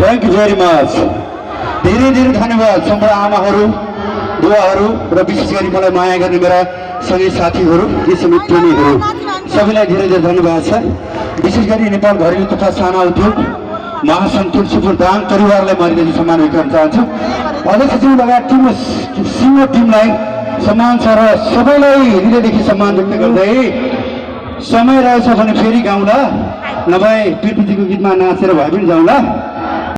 Thank you very much. धेरै धेरै धन्यवाद सम्पूर्ण आमाहरू, बुवाहरू र विशेष गरी मलाई माया गर्ने मेरा सँगै साथीहरू, यसमै प्रेमीहरू सबैलाई धेरै धेरै धन्यवाद छ। विशेष गरी नेपाल घरेलु तथा साना उद्योग महासङ्घ तुलसीपुर दाङ परिवारलाई मैले चाहिँ सम्मान गर्न चाहन्छु। अध्यक्षज्यू लगायत टिम सिङ्गो टिमलाई सम्मान छ र सबैलाई हृदयदेखि सम्मान व्यक्त गर्दै समय रहेछ भने फेरि गाउँला, नभए पिरपिटीको गीतमा नाचेर भए पनि जाउँला।